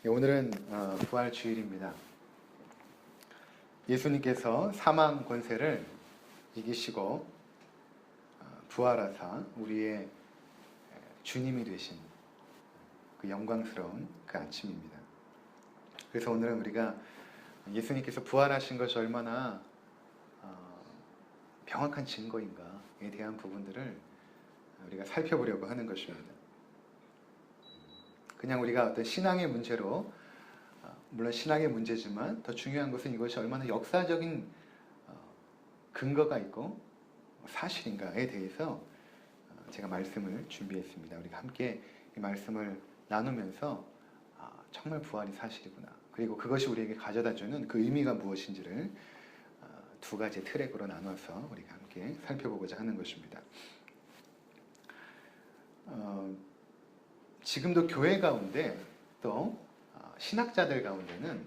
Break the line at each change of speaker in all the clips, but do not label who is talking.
오늘은 부활 주일입니다. 예수님께서 사망 권세를 이기시고 부활하사 우리의 주님이 되신 그 영광스러운 그 아침입니다. 그래서 오늘은 우리가 예수님께서 부활하신 것이 얼마나 명확한 증거인가에 대한 부분들을 우리가 살펴보려고 하는 것입니다. 그냥 우리가 어떤 신앙의 문제로, 물론 신앙의 문제지만 더 중요한 것은 이것이 얼마나 역사적인 근거가 있고 사실인가에 대해서 제가 말씀을 준비했습니다. 우리가 함께 이 말씀을 나누면서 정말 부활이 사실이구나, 그리고 그것이 우리에게 가져다주는 그 의미가 무엇인지를 두 가지 트랙으로 나눠서 우리가 함께 살펴보고자 하는 것입니다. 지금도 교회 가운데 또 신학자들 가운데는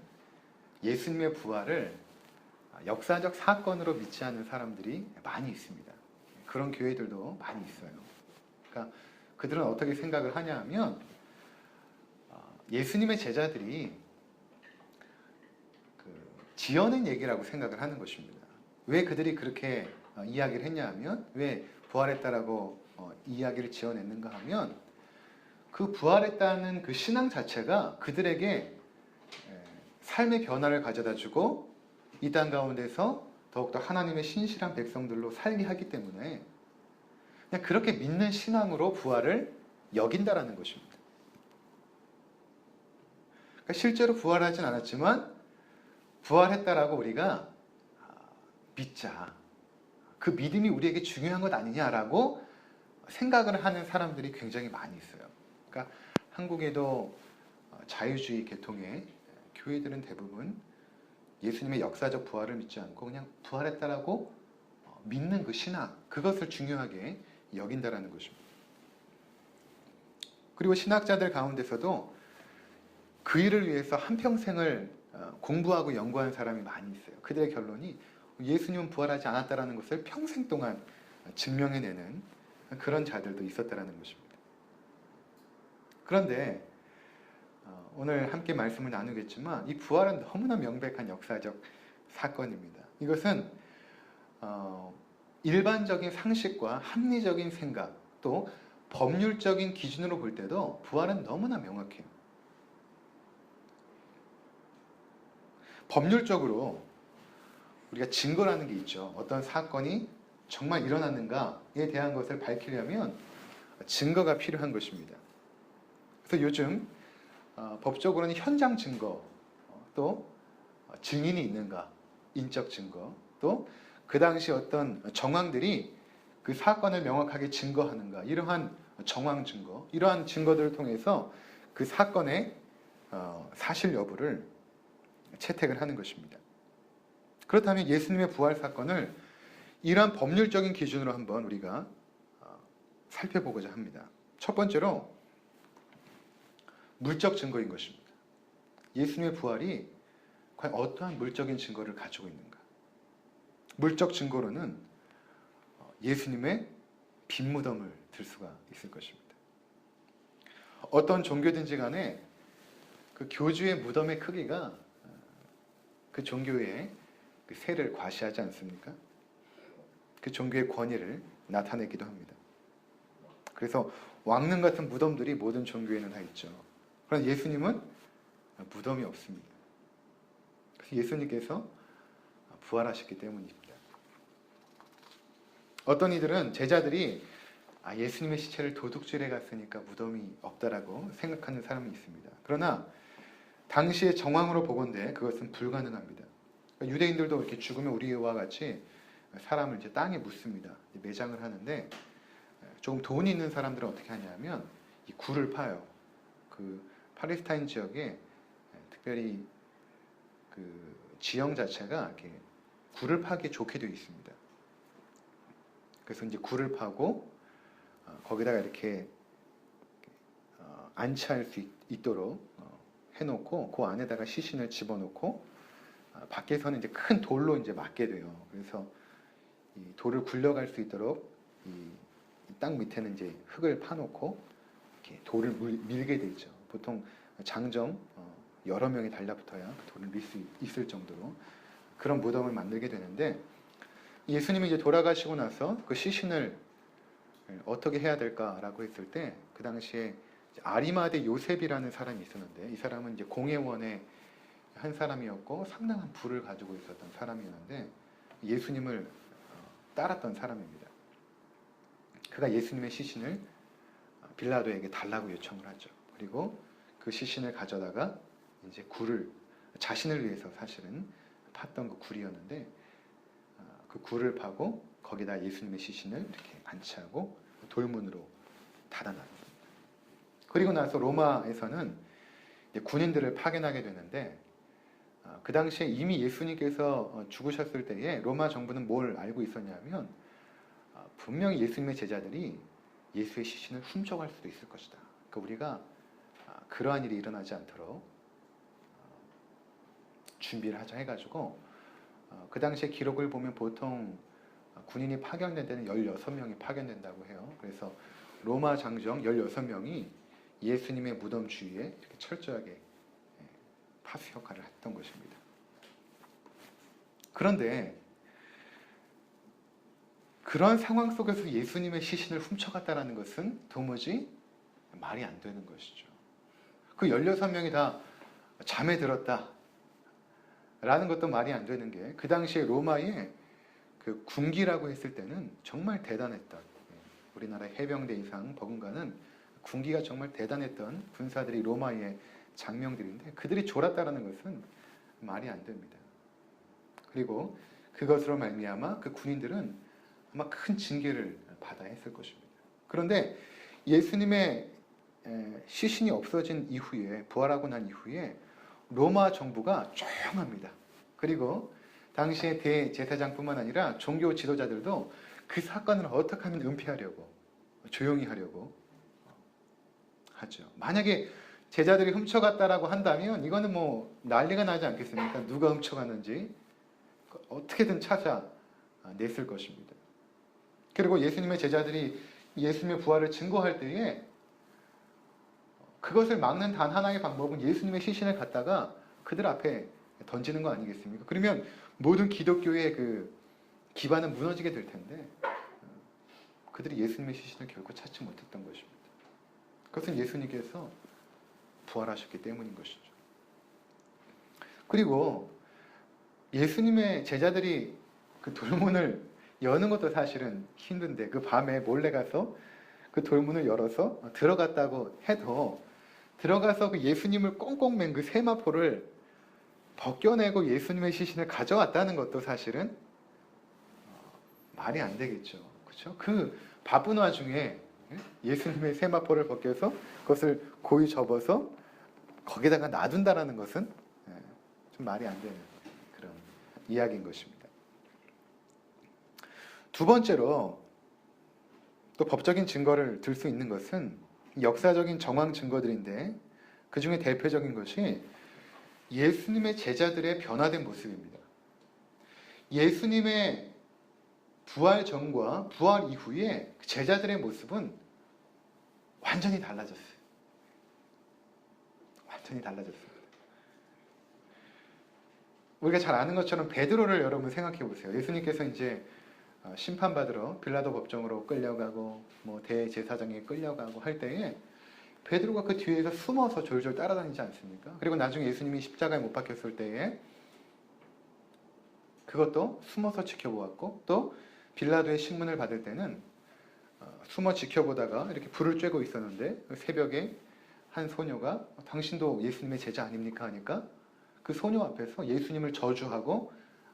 예수님의 부활을 역사적 사건으로 믿지 않는 사람들이 많이 있습니다. 그런 교회들도 많이 있어요. 그러니까 그들은 어떻게 생각을 하냐 하면 예수님의 제자들이 지어낸 얘기라고 생각을 하는 것입니다. 왜 그들이 그렇게 이야기를 했냐 하면, 왜 부활했다라고 이야기를 지어냈는가 하면, 그 부활했다는 그 신앙 자체가 그들에게 삶의 변화를 가져다주고 이 땅 가운데서 더욱더 하나님의 신실한 백성들로 살게 하기 때문에 그냥 그렇게 믿는 신앙으로 부활을 여긴다라는 것입니다. 그러니까 실제로 부활하진 않았지만 부활했다라고 우리가 믿자, 그 믿음이 우리에게 중요한 것 아니냐라고 생각을 하는 사람들이 굉장히 많이 있어요. 그러니까 한국에도 자유주의 계통의 교회들은 대부분 예수님의 역사적 부활을 믿지 않고 그냥 부활했다라고 믿는 그 신앙, 그것을 중요하게 여긴다라는 것입니다. 그리고 신학자들 가운데서도 그 일을 위해서 한평생을 공부하고 연구한 사람이 많이 있어요. 그들의 결론이 예수님은 부활하지 않았다라는 것을 평생 동안 증명해내는 그런 자들도 있었다라는 것입니다. 그런데 오늘 함께 말씀을 나누겠지만 이 부활은 너무나 명백한 역사적 사건입니다. 이것은 일반적인 상식과 합리적인 생각, 또 법률적인 기준으로 볼 때도 부활은 너무나 명확해요. 법률적으로 우리가 증거라는 게 있죠. 어떤 사건이 정말 일어났는가에 대한 것을 밝히려면 증거가 필요한 것입니다. 그래서 요즘 법적으로는 현장 증거, 또 증인이 있는가, 인적 증거, 또 그 당시 어떤 정황들이 그 사건을 명확하게 증거하는가, 이러한 정황 증거, 이러한 증거들을 통해서 그 사건의 사실 여부를 채택을 하는 것입니다. 그렇다면 예수님의 부활 사건을 이러한 법률적인 기준으로 한번 우리가 살펴보고자 합니다. 첫 번째로 물적 증거인 것입니다. 예수님의 부활이 과연 어떠한 물적인 증거를 가지고 있는가? 물적 증거로는 예수님의 빈무덤을 들 수가 있을 것입니다. 어떤 종교든지 간에 그 교주의 무덤의 크기가 그 종교의 그 세를 과시하지 않습니까? 그 종교의 권위를 나타내기도 합니다. 그래서 왕릉 같은 무덤들이 모든 종교에는 다 있죠. 그러나 예수님은 무덤이 없습니다. 그래서 예수님께서 부활하셨기 때문입니다. 어떤 이들은, 제자들이 예수님의 시체를 도둑질해 갔으니까 무덤이 없다라고 생각하는 사람이 있습니다. 그러나 당시의 정황으로 보건대 그것은 불가능합니다. 유대인들도 이렇게 죽으면 우리와 같이 사람을 이제 땅에 묻습니다. 매장을 하는데, 조금 돈이 있는 사람들은 어떻게 하냐면 이 굴을 파요. 그 팔레스타인 지역에 특별히 그 지형 자체가 이렇게 굴을 파기 좋게 되어 있습니다. 그래서 이제 굴을 파고 거기다가 이렇게 안치할 수 있도록 해놓고 그 안에다가 시신을 집어넣고 밖에서는 이제 큰 돌로 이제 막게 돼요. 그래서 이 돌을 굴려갈 수 있도록 이 땅 밑에는 이제 흙을 파놓고 이렇게 돌을 밀게 되죠. 보통 장정 여러 명이 달라붙어야 그 돌을 밀 수 있을 정도로 그런 무덤을 만들게 되는데, 예수님이 이제 돌아가시고 나서 그 시신을 어떻게 해야 될까라고 했을 때, 그 당시에 아리마대 요셉이라는 사람이 있었는데, 이 사람은 이제 공회원의 한 사람이었고 상당한 부를 가지고 있었던 사람이었는데, 예수님을 따랐던 사람입니다. 그가 예수님의 시신을 빌라도에게 달라고 요청을 하죠. 그리고 그 시신을 가져다가 이제 굴을, 자신을 위해서 사실은 팠던 그 굴이었는데, 그 굴을 파고 거기다 예수님의 시신을 이렇게 안치하고 돌문으로 닫아놨습니다. 그리고 나서 로마에서는 이제 군인들을 파견하게 되는데, 그 당시에 이미 예수님께서 죽으셨을 때에 로마 정부는 뭘 알고 있었냐면, 분명히 예수님의 제자들이 예수의 시신을 훔쳐갈 수도 있을 것이다. 그러니까 우리가 그러한 일이 일어나지 않도록 준비를 하자 해가지고, 그 당시에 기록을 보면 보통 군인이 파견된 데는 16명이 파견된다고 해요. 그래서 로마 장정 16명이 예수님의 무덤 주위에 이렇게 철저하게 파수 역할을 했던 것입니다. 그런데 그런 상황 속에서 예수님의 시신을 훔쳐갔다는 것은 도무지 말이 안 되는 것이죠. 그 16명이 다 잠에 들었다 라는 것도 말이 안 되는 게, 그 당시에 로마의 그 군기라고 했을 때는 정말 대단했던, 우리나라 해병대 이상 버금가는 군기가 정말 대단했던 군사들이 로마의 장병들인데, 그들이 졸았다는 것은 말이 안 됩니다. 그리고 그것으로 말미암아 그 군인들은 아마 큰 징계를 받아야 했을 것입니다. 그런데 예수님의 시신이 없어진 이후에, 부활하고 난 이후에 로마 정부가 조용합니다. 그리고 당시의 대제사장뿐만 아니라 종교 지도자들도 그 사건을 어떻게 하면 은폐하려고, 조용히 하려고 하죠. 만약에 제자들이 훔쳐갔다라고 한다면 이거는 뭐 난리가 나지 않겠습니까? 누가 훔쳐갔는지 어떻게든 찾아냈을 것입니다. 그리고 예수님의 제자들이 예수님의 부활을 증거할 때에 그것을 막는 단 하나의 방법은 예수님의 시신을 갖다가 그들 앞에 던지는 거 아니겠습니까? 그러면 모든 기독교의 그 기반은 무너지게 될 텐데, 그들이 예수님의 시신을 결코 찾지 못했던 것입니다. 그것은 예수님께서 부활하셨기 때문인 것이죠. 그리고 예수님의 제자들이 그 돌문을 여는 것도 사실은 힘든데, 그 밤에 몰래 가서 그 돌문을 열어서 들어갔다고 해도, 들어가서 그 예수님을 꽁꽁 맨 그 세마포를 벗겨내고 예수님의 시신을 가져왔다는 것도 사실은 말이 안 되겠죠. 그렇죠? 그 바쁜 와중에 예수님의 세마포를 벗겨서 그것을 고이 접어서 거기다가 놔둔다라는 것은 좀 말이 안 되는 그런 이야기인 것입니다. 두 번째로 또 법적인 증거를 들 수 있는 것은 역사적인 정황 증거들인데, 그 중에 대표적인 것이 예수님의 제자들의 변화된 모습입니다. 예수님의 부활 전과 부활 이후에 제자들의 모습은 완전히 달라졌어요. 완전히 달라졌습니다. 우리가 잘 아는 것처럼 베드로를 여러분 생각해 보세요. 예수님께서 이제 심판받으러 빌라도 법정으로 끌려가고 뭐 대제사장에 끌려가고 할 때에 베드로가 그 뒤에서 숨어서 졸졸 따라다니지 않습니까? 그리고 나중에 예수님이 십자가에 못 박혔을 때에 그것도 숨어서 지켜보았고, 또 빌라도의 신문을 받을 때는 숨어 지켜보다가 이렇게 불을 쬐고 있었는데, 새벽에 한 소녀가 당신도 예수님의 제자 아닙니까? 하니까 그 소녀 앞에서 예수님을 저주하고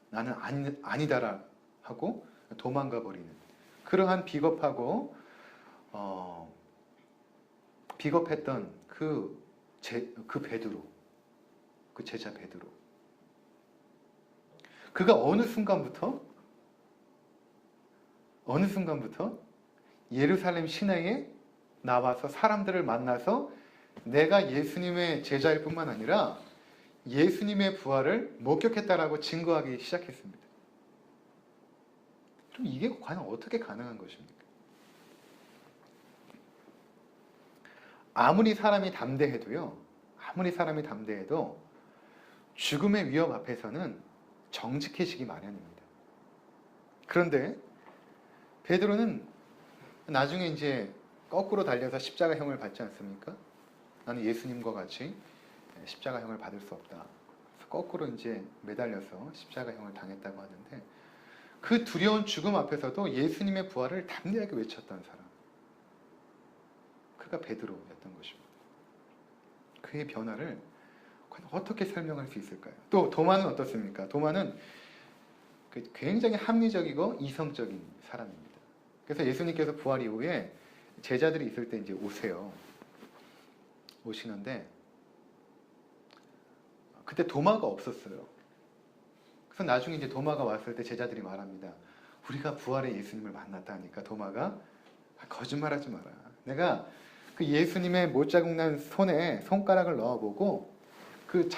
나는 아니다라 하고 도망가 버리는 그러한 비겁하고 비겁했던 그 베드로, 그 제자 베드로, 그가 어느 순간부터 예루살렘 시내에 나와서 사람들을 만나서 내가 예수님의 제자일 뿐만 아니라 예수님의 부활을 목격했다라고 증거하기 시작했습니다. 그럼 이게 과연 어떻게 가능한 것입니까? 아무리 사람이 담대해도 죽음의 위협 앞에서는 정직해지기 마련입니다. 그런데 베드로는 나중에 이제 거꾸로 달려서 십자가형을 받지 않습니까? 나는 예수님과 같이 십자가형을 받을 수 없다. 그래서 거꾸로 이제 매달려서 십자가형을 당했다고 하는데, 그 두려운 죽음 앞에서도 예수님의 부활을 담대하게 외쳤던 사람, 그가 베드로였던 것입니다. 그의 변화를 어떻게 설명할 수 있을까요? 또 도마는 어떻습니까? 도마는 굉장히 합리적이고 이성적인 사람입니다. 그래서 예수님께서 부활 이후에 제자들이 있을 때 이제 오시는데, 그때 도마가 없었어요. 그래서 나중에 이제 도마가 왔을 때 제자들이 말합니다. 우리가 부활의 예수님을 만났다니까. 도마가 거짓말하지 마라. 내가 그 예수님의 못자국 난 손에 손가락을 넣어보고 그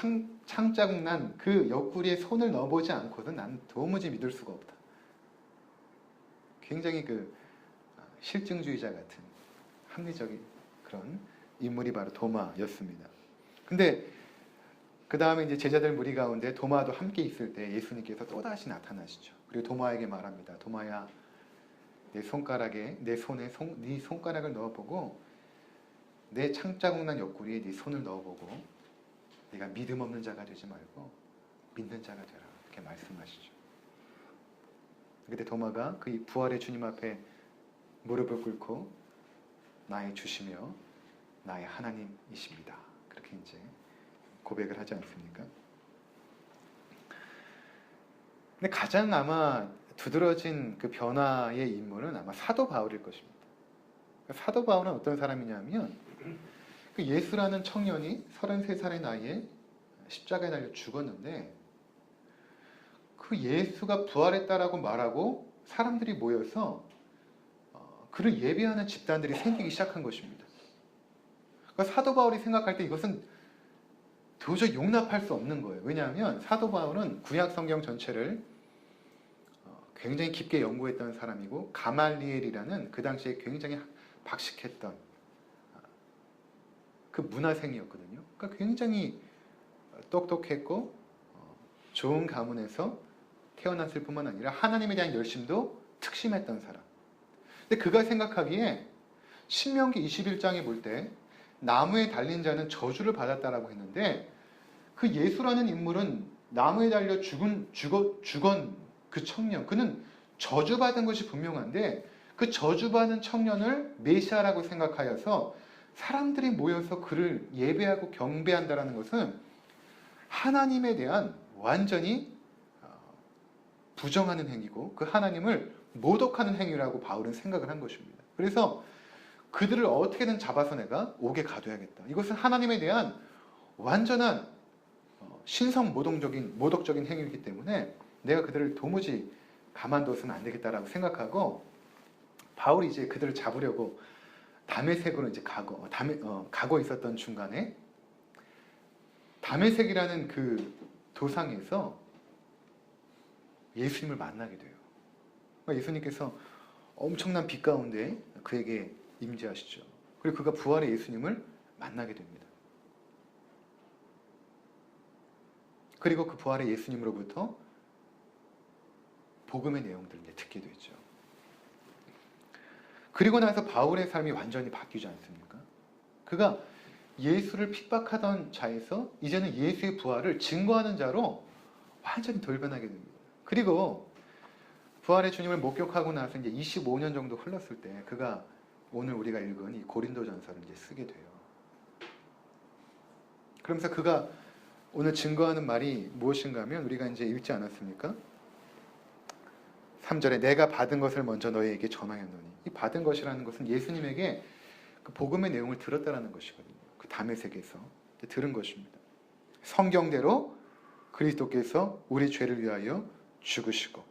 창자국 난 그 옆구리에 손을 넣어보지 않고는 난 도무지 믿을 수가 없다. 굉장히 실증주의자 같은 합리적인 그런 인물이 바로 도마였습니다. 근데 그 다음에 이제 제자들 무리 가운데 도마도 함께 있을 때 예수님께서 또다시 나타나시죠. 그리고 도마에게 말합니다. 도마야, 내 손에 네 손가락을 넣어보고 내 창자국 난 옆구리에 네 손을 넣어보고 네가 믿음 없는 자가 되지 말고 믿는 자가 되라. 이렇게 말씀하시죠. 그때 도마가 그 부활의 주님 앞에 무릎을 꿇고 나의 주시며 나의 하나님이십니다. 그렇게 이제 고백을 하지 않습니까? 근데 가장 아마 두드러진 그 변화의 인물은 아마 사도 바울일 것입니다. 사도 바울은 어떤 사람이냐면, 그 예수라는 청년이 33살의 나이에 십자가에 달려 죽었는데, 그 예수가 부활했다라고 말하고 사람들이 모여서 그를 예배하는 집단들이 생기기 시작한 것입니다. 그러니까 사도 바울이 생각할 때 이것은 도저히 용납할 수 없는 거예요. 왜냐하면 사도 바울은 구약 성경 전체를 굉장히 깊게 연구했던 사람이고, 가말리엘이라는 그 당시에 굉장히 박식했던 그 문화생이었거든요. 그러니까 굉장히 똑똑했고 좋은 가문에서 태어났을 뿐만 아니라 하나님에 대한 열심도 특심했던 사람. 근데 그가 생각하기에 신명기 21장에 볼 때 나무에 달린 자는 저주를 받았다라고 했는데, 그 예수라는 인물은 나무에 달려 죽은 그 청년, 그는 저주받은 것이 분명한데 그 저주받은 청년을 메시아라고 생각하여서 사람들이 모여서 그를 예배하고 경배한다라는 것은 하나님에 대한 완전히 부정하는 행위고 그 하나님을 모독하는 행위라고 바울은 생각을 한 것입니다. 그래서 그들을 어떻게든 잡아서 내가 옥에 가둬야겠다. 이것은 하나님에 대한 완전한 신성 모독적인 행위이기 때문에 내가 그들을 도무지 가만둬서는 안 되겠다라고 생각하고, 바울이 이제 그들을 잡으려고 다메섹으로 이제 가고 있었던 중간에 다메섹이라는 그 도상에서 예수님을 만나게 돼요. 그러니까 예수님께서 엄청난 빛 가운데 그에게 임재하시죠. 그리고 그가 부활의 예수님을 만나게 됩니다. 그리고 그 부활의 예수님으로부터 복음의 내용들을 이제 듣게 되죠. 그리고 나서 바울의 삶이 완전히 바뀌지 않습니까? 그가 예수를 핍박하던 자에서 이제는 예수의 부활을 증거하는 자로 완전히 돌변하게 됩니다. 그리고 부활의 주님을 목격하고 나서 이제 25년 정도 흘렀을 때 그가 오늘 우리가 읽은 이 고린도전서를 이제 쓰게 돼요. 그러면서 그가 오늘 증거하는 말이 무엇인가 하면 우리가 이제 읽지 않았습니까? 3절에 내가 받은 것을 먼저 너희에게 전하였노니, 이 받은 것이라는 것은 예수님에게 그 복음의 내용을 들었다라는 것이거든요. 그 다메섹에서 들은 것입니다. 성경대로 그리스도께서 우리 죄를 위하여 죽으시고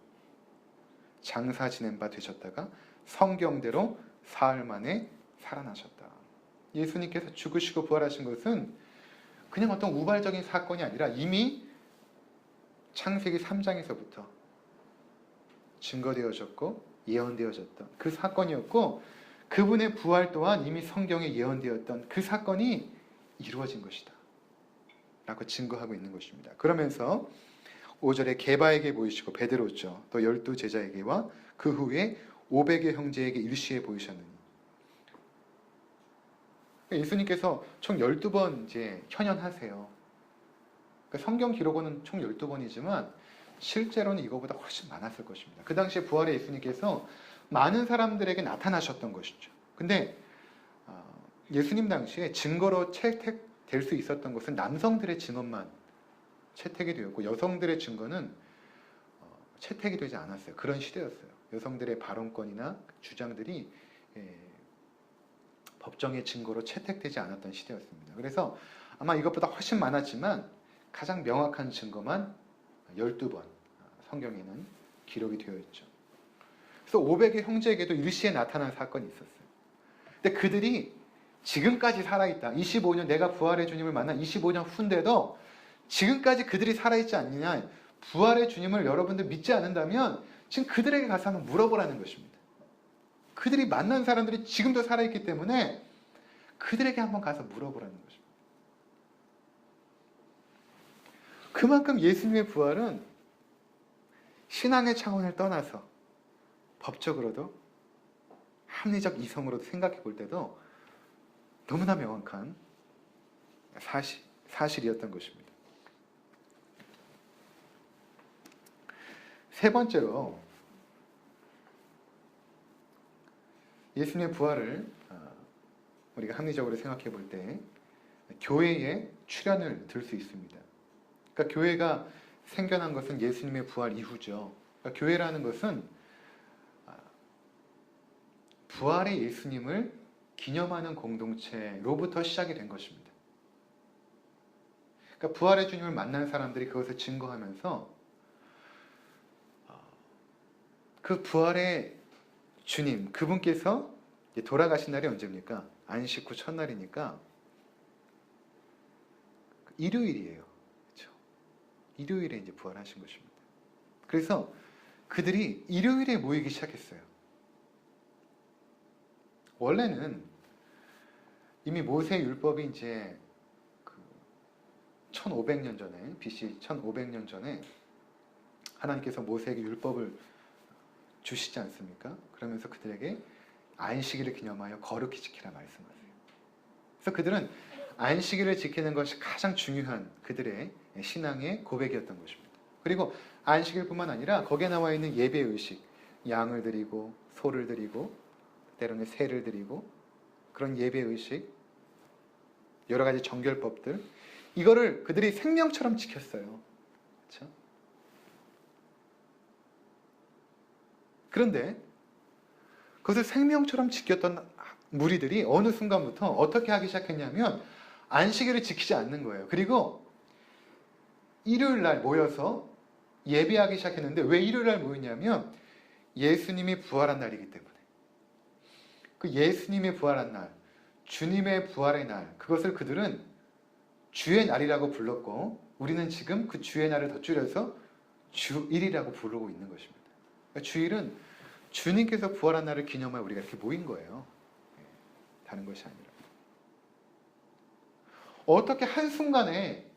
장사 지낸 바 되셨다가 성경대로 사흘 만에 살아나셨다. 예수님께서 죽으시고 부활하신 것은 그냥 어떤 우발적인 사건이 아니라 이미 창세기 3장에서부터 증거되어졌고 예언되어졌던 그 사건이었고, 그분의 부활 또한 이미 성경에 예언되었던 그 사건이 이루어진 것이다. 라고 증거하고 있는 것입니다. 그러면서 5절에 게바에게 보이시고 베드로죠. 또 12제자에게와 그 후에 500의 형제에게 일시에 보이셨느니. 예수님께서 총 12번 이제 현현하세요. 그러니까 성경 기록은 총 12번이지만 실제로는 이거보다 훨씬 많았을 것입니다. 그 당시에 부활의 예수님께서 많은 사람들에게 나타나셨던 것이죠. 근데 예수님 당시에 증거로 채택될 수 있었던 것은 남성들의 증언만 채택이 되었고 여성들의 증거는 채택이 되지 않았어요. 그런 시대였어요. 여성들의 발언권이나 주장들이 법정의 증거로 채택되지 않았던 시대였습니다. 그래서 아마 이것보다 훨씬 많았지만 가장 명확한 증거만 12번 성경에는 기록이 되어 있죠. 그래서 500의 형제에게도 일시에 나타난 사건이 있었어요. 근데 그들이 지금까지 살아있다. 25년 내가 부활의 주님을 만난 25년 후인데도 지금까지 그들이 살아있지 않느냐. 부활의 주님을 여러분들 믿지 않는다면 지금 그들에게 가서 한번 물어보라는 것입니다. 그들이 만난 사람들이 지금도 살아있기 때문에 그들에게 한번 가서 물어보라는 것입니다. 그만큼 예수님의 부활은 신앙의 차원을 떠나서 법적으로도 합리적 이성으로도 생각해 볼 때도 너무나 명확한 사실이었던 것입니다. 세 번째로 예수님의 부활을 우리가 합리적으로 생각해 볼 때 교회의 출현을 들 수 있습니다. 그러니까 교회가 생겨난 것은 예수님의 부활 이후죠. 그러니까 교회라는 것은 부활의 예수님을 기념하는 공동체로부터 시작이 된 것입니다. 그러니까 부활의 주님을 만난 사람들이 그것을 증거하면서 그 부활의 주님, 그분께서 돌아가신 날이 언제입니까? 안식 후 첫날이니까 일요일이에요. 그렇죠? 일요일에 이제 부활하신 것입니다. 그래서 그들이 일요일에 모이기 시작했어요. 원래는 이미 모세 율법이 이제 1500년 전에, BC 1500년 전에 하나님께서 모세에게 율법을 주시지 않습니까? 그러면서 그들에게 안식일을 기념하여 거룩히 지키라 말씀하세요. 그래서 그들은 안식일을 지키는 것이 가장 중요한 그들의 신앙의 고백이었던 것입니다. 그리고 안식일뿐만 아니라 거기에 나와 있는 예배의식, 양을 드리고 소를 드리고 때로는 새를 드리고 그런 예배의식, 여러 가지 정결법들, 이거를 그들이 생명처럼 지켰어요. 그렇죠? 그런데 그것을 생명처럼 지켰던 무리들이 어느 순간부터 어떻게 하기 시작했냐면 안식일을 지키지 않는 거예요. 그리고 일요일 날 모여서 예배하기 시작했는데 왜 일요일 날 모였냐면 예수님이 부활한 날이기 때문에. 그 예수님의 부활한 날, 주님의 부활의 날, 그것을 그들은 주의 날이라고 불렀고 우리는 지금 그 주의 날을 더 줄여서 주일이라고 부르고 있는 것입니다. 그러니까 주일은 주님께서 부활한 날을 기념하여 우리가 이렇게 모인 거예요. 다른 것이 아니라. 어떻게 한순간에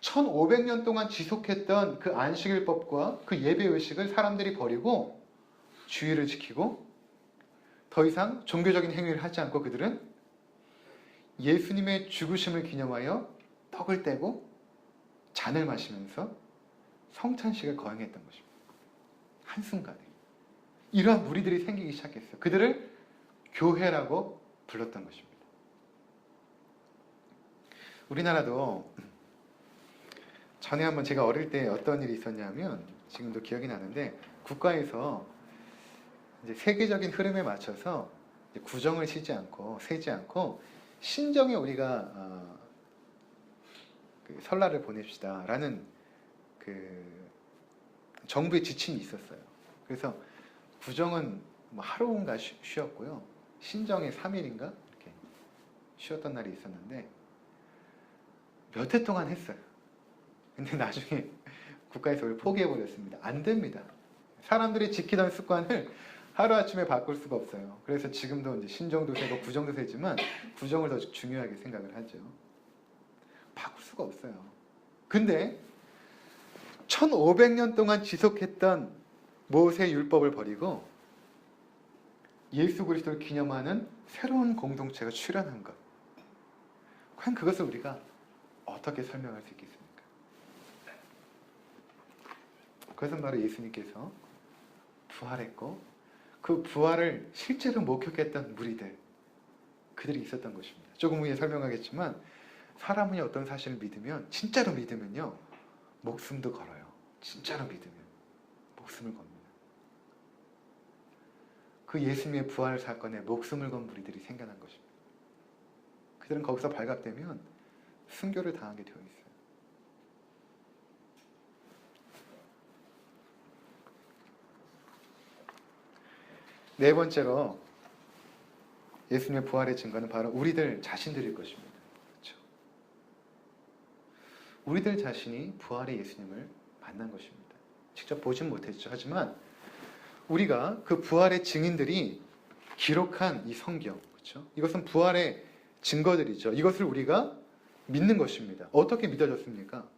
1500년 동안 지속했던 그 안식일법과 그 예배의식을 사람들이 버리고 주일을 지키고 더 이상 종교적인 행위를 하지 않고 그들은 예수님의 죽으심을 기념하여 떡을 떼고 잔을 마시면서 성찬식을 거행했던 것입니다. 한순간에. 이러한 무리들이 생기기 시작했어요. 그들을 교회라고 불렀던 것입니다. 우리나라도 전에 한번 제가 어릴 때 어떤 일이 있었냐면 지금도 기억이 나는데 국가에서 이제 세계적인 흐름에 맞춰서 이제 구정을 세지 않고 신정에 우리가 그 설날을 보냅시다라는 그 정부의 지침이 있었어요. 그래서 구정은 뭐 하루인가 쉬었고요. 신정에 3일인가 이렇게 쉬었던 날이 있었는데 몇 해 동안 했어요. 근데 나중에 국가에서 그걸 포기해버렸습니다. 안 됩니다. 사람들이 지키던 습관을 하루아침에 바꿀 수가 없어요. 그래서 지금도 이제 신정도 세고 구정도 세지만 구정을 더 중요하게 생각을 하죠. 바꿀 수가 없어요. 근데 1500년 동안 지속했던 모세 율법을 버리고 예수 그리스도를 기념하는 새로운 공동체가 출현한 것. 과연 그것을 우리가 어떻게 설명할 수 있겠습니까? 그것은 바로 예수님께서 부활했고 그 부활을 실제로 목격했던 무리들, 그들이 있었던 것입니다. 조금 후에 설명하겠지만 사람이 어떤 사실을 믿으면, 진짜로 믿으면요, 목숨도 걸어요. 진짜로 믿으면 목숨을 겁니다. 그 예수님의 부활 사건에 목숨을 건 무리들이 생겨난 것입니다. 그들은 거기서 발각되면 순교를 당하게 되어 있어요. 네 번째로 예수님의 부활의 증거는 바로 우리들 자신들일 것입니다. 그렇죠? 우리들 자신이 부활의 예수님을 만난 것입니다. 직접 보진 못했죠. 하지만 우리가 그 부활의 증인들이 기록한 이 성경, 그렇죠? 이것은 부활의 증거들이죠. 이것을 우리가 믿는 것입니다. 어떻게 믿어졌습니까?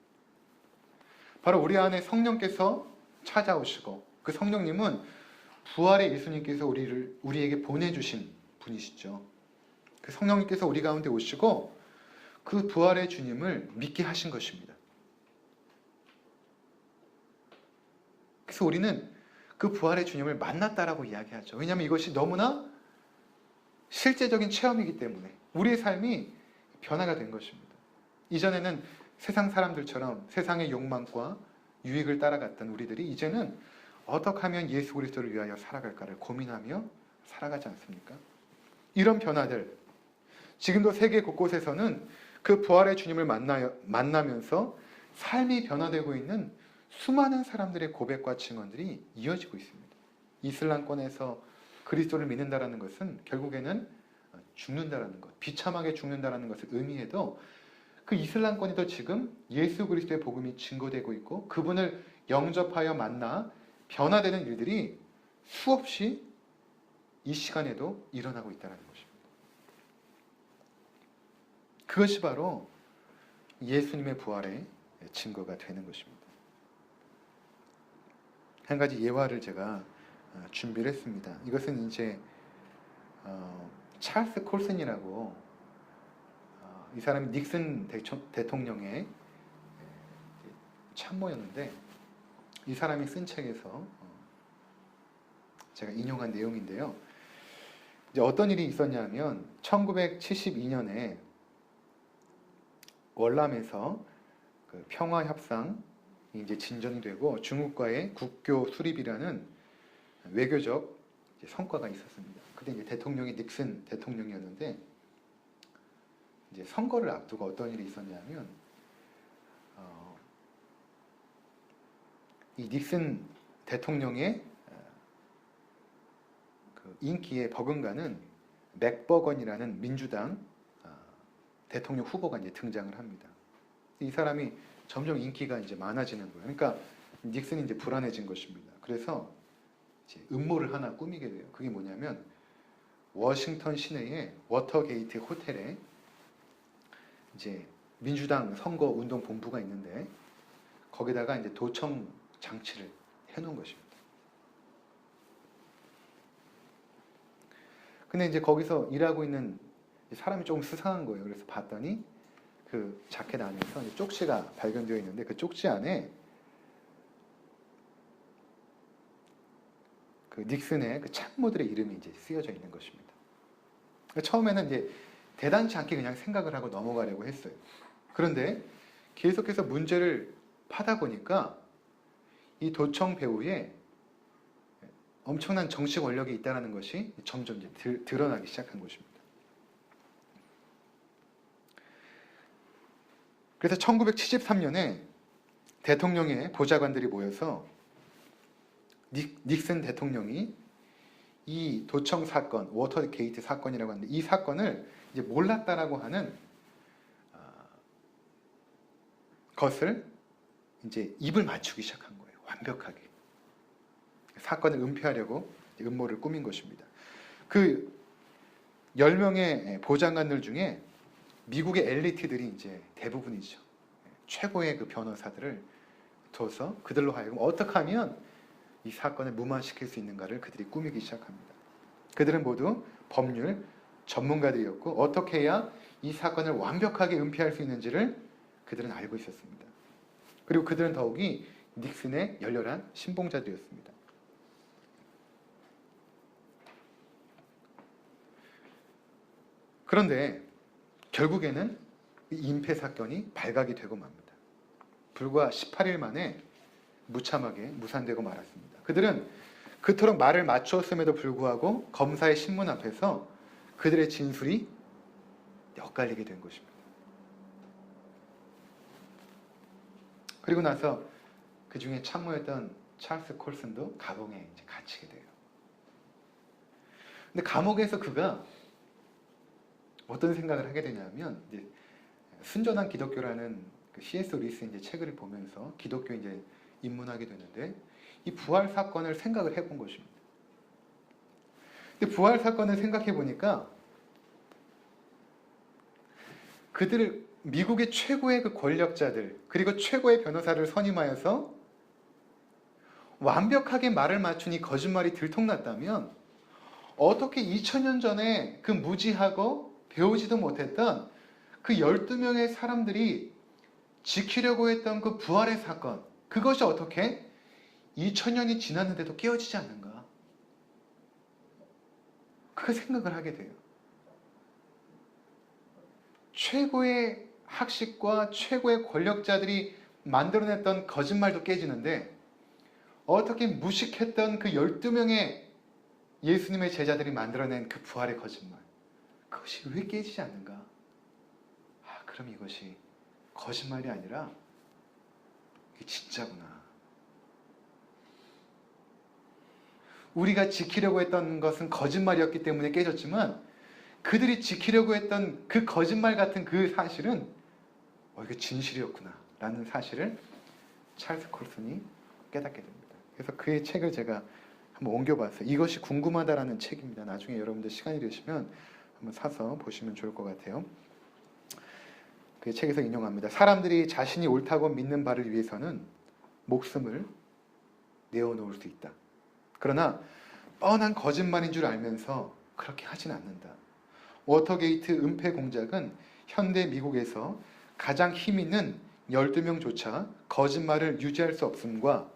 바로 우리 안에 성령께서 찾아오시고, 그 성령님은 부활의 예수님께서 우리에게 보내주신 분이시죠. 그 성령님께서 우리 가운데 오시고 그 부활의 주님을 믿게 하신 것입니다. 그래서 우리는 그 부활의 주님을 만났다라고 이야기하죠. 왜냐하면 이것이 너무나 실제적인 체험이기 때문에 우리의 삶이 변화가 된 것입니다. 이전에는 세상 사람들처럼 세상의 욕망과 유익을 따라갔던 우리들이 이제는 어떻게 하면 예수 그리스도를 위하여 살아갈까를 고민하며 살아가지 않습니까? 이런 변화들, 지금도 세계 곳곳에서는 그 부활의 주님을 만나면서 삶이 변화되고 있는 수많은 사람들의 고백과 증언들이 이어지고 있습니다. 이슬람권에서 그리스도를 믿는다라는 것은 결국에는 죽는다라는 것, 비참하게 죽는다라는 것을 의미해도 그 이슬람권에도 지금 예수 그리스도의 복음이 증거되고 있고 그분을 영접하여 만나 변화되는 일들이 수없이 이 시간에도 일어나고 있다는 것입니다. 그것이 바로 예수님의 부활의 증거가 되는 것입니다. 한 가지 예화를 제가 준비를 했습니다. 이것은 이제 찰스 콜슨이라고 이 사람이 닉슨 대통령의 참모였는데 이 사람이 쓴 책에서 제가 인용한 내용인데요. 이제 어떤 일이 있었냐면 1972년에 월남에서 그 평화 협상이 이제 진전이 되고 중국과의 국교 수립이라는 외교적 성과가 있었습니다. 그때 이제 대통령이 닉슨 대통령이었는데 이제 선거를 앞두고 어떤 일이 있었냐면 이 닉슨 대통령의 그 인기에 버금가는 맥버건이라는 민주당 대통령 후보가 이제 등장을 합니다. 이 사람이 점점 인기가 이제 많아지는 거예요. 그러니까 닉슨이 이제 불안해진 것입니다. 그래서 이제 음모를 하나 꾸미게 돼요. 그게 뭐냐면 워싱턴 시내의 워터게이트 호텔에 이제 민주당 선거 운동 본부가 있는데 거기다가 이제 도청 장치를 해놓은 것입니다. 근데 이제 거기서 일하고 있는 사람이 조금 수상한 거예요. 그래서 봤더니 그 자켓 안에서 이제 쪽지가 발견되어 있는데 그 쪽지 안에 그 닉슨의 그 참모들의 이름이 이제 쓰여져 있는 것입니다. 처음에는 이제 대단치 않게 그냥 생각을 하고 넘어가려고 했어요. 그런데 계속해서 문제를 파다 보니까 이 도청 배후에 엄청난 정치 권력이 있다는 것이 점점 이제 드러나기 시작한 것입니다. 그래서 1973년에 대통령의 보좌관들이 모여서 닉슨 대통령이 이 도청 사건, 워터게이트 사건이라고 하는데 이 사건을 이제 몰랐다라고 하는 것을 이제 입을 맞추기 시작한 거예요. 완벽하게. 사건을 은폐하려고 음모를 꾸민 것입니다. 그 10명의 보좌관들 중에 미국의 엘리트들이 이제 대부분이죠. 최고의 그 변호사들을 둬서 그들로 하여금 어떻게 하면 이 사건을 무마시킬 수 있는가를 그들이 꾸미기 시작합니다. 그들은 모두 법률 전문가들이었고 어떻게 해야 이 사건을 완벽하게 은폐할 수 있는지를 그들은 알고 있었습니다. 그리고 그들은 더욱이 닉슨의 열렬한 신봉자들이었습니다. 그런데 결국에는 이 인폐 사건이 발각이 되고 맙니다. 불과 18일 만에 무참하게 무산되고 말았습니다. 그들은 그토록 말을 맞추었음에도 불구하고 검사의 신문 앞에서 그들의 진술이 엇갈리게 된 것입니다. 그리고 나서 그 중에 참모였던 찰스 콜슨도 감옥에 이제 갇히게 돼요. 근데 감옥에서 그가 어떤 생각을 하게 되냐면 이제 순전한 기독교라는 그 C.S. 루이스의 이제 책을 보면서 기독교에 이제 입문하게 되는데 이 부활 사건을 생각을 해본 것입니다. 근데 부활 사건을 생각해 보니까 그들을 미국의 최고의 그 권력자들 그리고 최고의 변호사를 선임하여서 완벽하게 말을 맞춘 이 거짓말이 들통났다면 어떻게 2000년 전에 그 무지하고 배우지도 못했던 그 12명의 사람들이 지키려고 했던 그 부활의 사건 그것이 어떻게 2000년이 지났는데도 깨어지지 않는가? 그 생각을 하게 돼요. 최고의 학식과 최고의 권력자들이 만들어냈던 거짓말도 깨지는데 어떻게 무식했던 그 12명의 예수님의 제자들이 만들어낸 그 부활의 거짓말 그것이 왜 깨지지 않는가? 그럼 이것이 거짓말이 아니라 이게 진짜구나. 우리가 지키려고 했던 것은 거짓말이었기 때문에 깨졌지만 그들이 지키려고 했던 그 거짓말 같은 그 사실은 이게 진실이었구나 라는 사실을 찰스 콜슨이 깨닫게 됩니다. 그래서 그의 책을 제가 한번 옮겨봤어요. 이것이 궁금하다라는 책입니다. 나중에 여러분들 시간이 되시면 한번 사서 보시면 좋을 것 같아요. 그 책에서 인용합니다. 사람들이 자신이 옳다고 믿는 바를 위해서는 목숨을 내어놓을 수 있다. 그러나 뻔한 거짓말인 줄 알면서 그렇게 하진 않는다. 워터게이트 은폐 공작은 현대 미국에서 가장 힘 있는 12명조차 거짓말을 유지할 수 없음과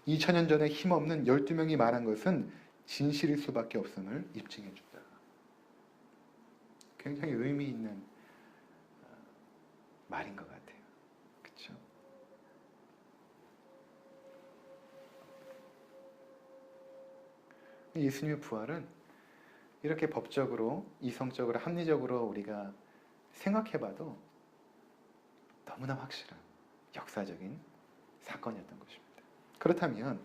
2000년 전에 힘없는 12명이 말한 것은 진실일 수밖에 없음을 입증해 준다. 굉장히 의미 있는 말인 것 같아요. 그렇죠? 예수님의 부활은 이렇게 법적으로, 이성적으로, 합리적으로 우리가 생각해봐도 너무나 확실한 역사적인 사건이었던 것입니다. 그렇다면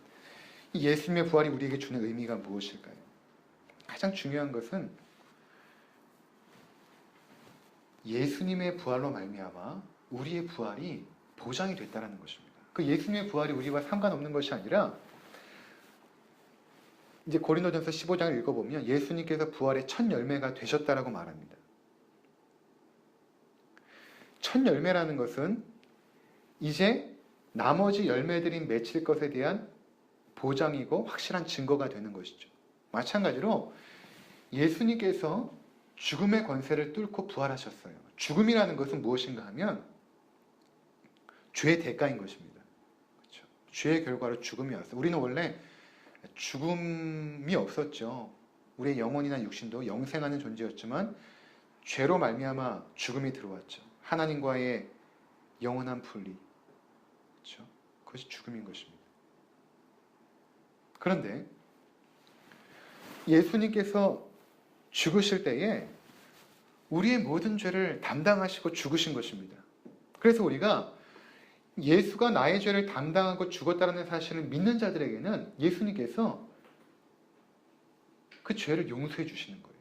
이 예수님의 부활이 우리에게 주는 의미가 무엇일까요? 가장 중요한 것은 예수님의 부활로 말미암아 우리의 부활이 보장이 됐다는 것입니다. 그 예수님의 부활이 우리와 상관없는 것이 아니라 이제 고린도전서 15장을 읽어보면 예수님께서 부활의 첫 열매가 되셨다라고 말합니다. 첫 열매라는 것은 이제 나머지 열매들이 맺힐 것에 대한 보장이고 확실한 증거가 되는 것이죠. 마찬가지로 예수님께서 죽음의 권세를 뚫고 부활하셨어요. 죽음이라는 것은 무엇인가 하면 죄의 대가인 것입니다. 그렇죠? 죄의 결과로 죽음이 왔어요. 우리는 원래 죽음이 없었죠. 우리의 영혼이나 육신도 영생하는 존재였지만 죄로 말미암아 죽음이 들어왔죠. 하나님과의 영원한 분리. 그렇죠? 그것이 죽음인 것입니다. 그런데 예수님께서 죽으실 때에 우리의 모든 죄를 담당하시고 죽으신 것입니다. 그래서 우리가 예수가 나의 죄를 담당하고 죽었다는 사실을 믿는 자들에게는 예수님께서 그 죄를 용서해 주시는 거예요.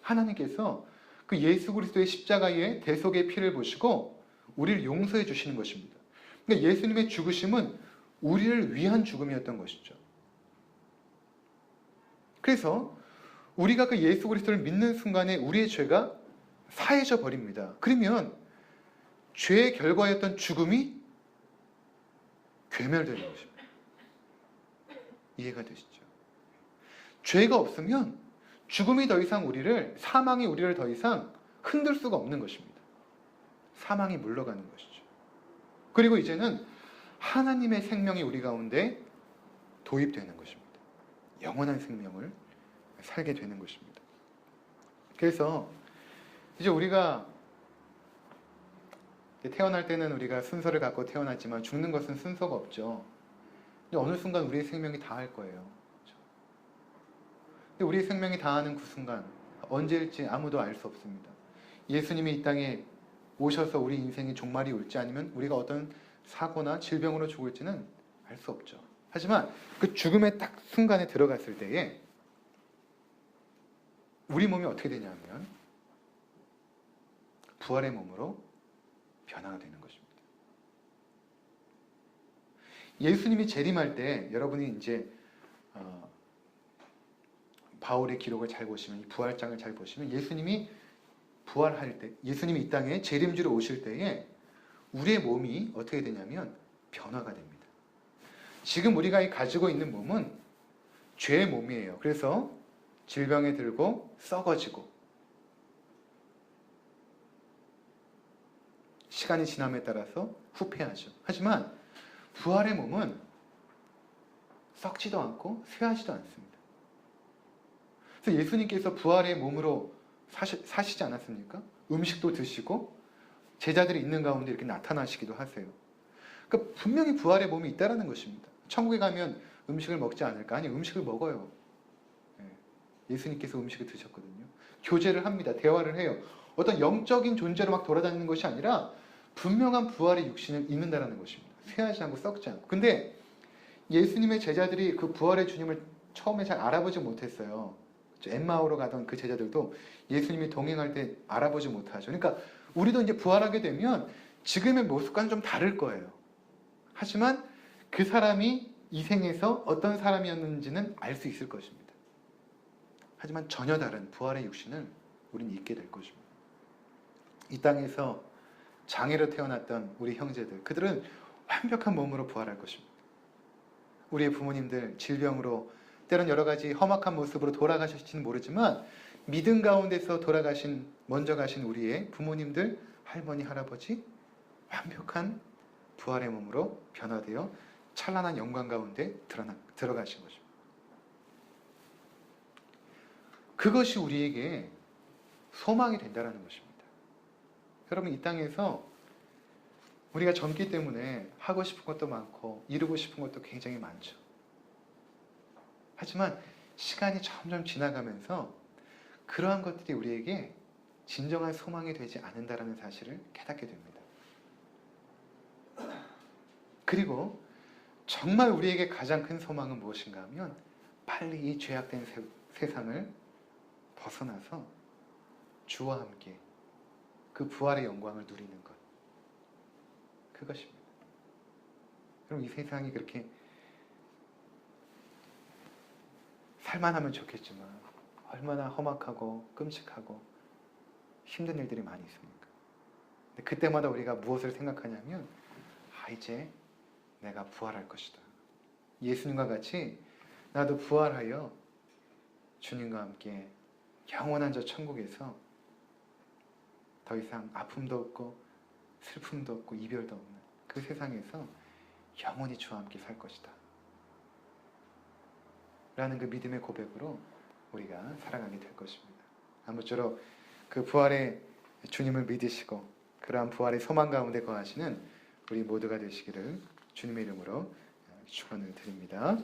하나님께서 그 예수 그리스도의 십자가의 대속의 피를 보시고 우리를 용서해 주시는 것입니다. 그러니까 예수님의 죽으심은 우리를 위한 죽음이었던 것이죠. 그래서 우리가 그 예수 그리스도를 믿는 순간에 우리의 죄가 사해져 버립니다. 그러면 죄의 결과였던 죽음이 괴멸되는 것입니다. 이해가 되시죠? 죄가 없으면 죽음이 더 이상 사망이 우리를 더 이상 흔들 수가 없는 것입니다. 사망이 물러가는 것이죠. 그리고 이제는 하나님의 생명이 우리 가운데 도입되는 것입니다. 영원한 생명을 살게 되는 것입니다. 그래서 이제 우리가 태어날 때는 우리가 순서를 갖고 태어났지만 죽는 것은 순서가 없죠. 근데 어느 순간 우리의 생명이 다할 거예요. 근데 우리의 생명이 다하는 그 순간 언제일지 아무도 알 수 없습니다. 예수님이 이 땅에 오셔서 우리 인생이 종말이 올지 아니면 우리가 어떤 사고나 질병으로 죽을지는 알 수 없죠. 하지만 그 죽음의 딱 순간에 들어갔을 때에 우리 몸이 어떻게 되냐면 부활의 몸으로 변화가 되는 것입니다. 예수님이 재림할 때 여러분이 이제 바울의 기록을 잘 보시면 이 부활장을 잘 보시면 예수님이 부활할 때 예수님이 이 땅에 재림주로 오실 때에 우리의 몸이 어떻게 되냐면 변화가 됩니다. 지금 우리가 가지고 있는 몸은 죄의 몸이에요. 그래서 질병에 들고 썩어지고 시간이 지남에 따라서 후퇴하죠. 하지만 부활의 몸은 썩지도 않고 쇠하지도 않습니다. 그래서 예수님께서 부활의 몸으로 사시지 않았습니까? 음식도 드시고 제자들이 있는 가운데 이렇게 나타나시기도 하세요. 그러니까 분명히 부활의 몸이 있다는 것입니다. 천국에 가면 음식을 먹지 않을까? 아니, 음식을 먹어요. 예수님께서 음식을 드셨거든요. 교제를 합니다. 대화를 해요. 어떤 영적인 존재로 막 돌아다니는 것이 아니라 분명한 부활의 육신을 입는다는 것입니다. 쇠하지 않고 썩지 않고. 근데 예수님의 제자들이 그 부활의 주님을 처음에 잘 알아보지 못했어요. 엠마오로 가던 그 제자들도 예수님이 동행할 때 알아보지 못하죠. 그러니까 우리도 이제 부활하게 되면 지금의 모습과는 좀 다를 거예요. 하지만 그 사람이 이 생에서 어떤 사람이었는지는 알 수 있을 것입니다. 하지만 전혀 다른 부활의 육신을 우리는 입게 될 것입니다. 이 땅에서 장애로 태어났던 우리 형제들, 그들은 완벽한 몸으로 부활할 것입니다. 우리의 부모님들 질병으로 때론 여러 가지 험악한 모습으로 돌아가실지는 모르지만 믿음 가운데서 먼저 가신 우리의 부모님들, 할머니, 할아버지 완벽한 부활의 몸으로 변화되어 찬란한 영광 가운데 들어가신 것입니다. 그것이 우리에게 소망이 된다는 것입니다. 여러분, 이 땅에서 우리가 젊기 때문에 하고 싶은 것도 많고 이루고 싶은 것도 굉장히 많죠. 하지만 시간이 점점 지나가면서 그러한 것들이 우리에게 진정한 소망이 되지 않는다는 사실을 깨닫게 됩니다. 그리고 정말 우리에게 가장 큰 소망은 무엇인가 하면 빨리 이 죄악된 세상을 벗어나서 주와 함께 그 부활의 영광을 누리는 것. 그것입니다. 그럼 이 세상이 그렇게 살만하면 좋겠지만 얼마나 험악하고 끔찍하고 힘든 일들이 많이 있습니까? 근데 그때마다 우리가 무엇을 생각하냐면 이제 내가 부활할 것이다. 예수님과 같이 나도 부활하여 주님과 함께 영원한 저 천국에서 더 이상 아픔도 없고 슬픔도 없고 이별도 없는 그 세상에서 영원히 주와 함께 살 것이다. 라는 그 믿음의 고백으로 우리가 살아가게 될 것입니다. 아무쪼록 그 부활의 주님을 믿으시고 그러한 부활의 소망 가운데 거하시는 우리 모두가 되시기를 주님의 이름으로 축원을 드립니다.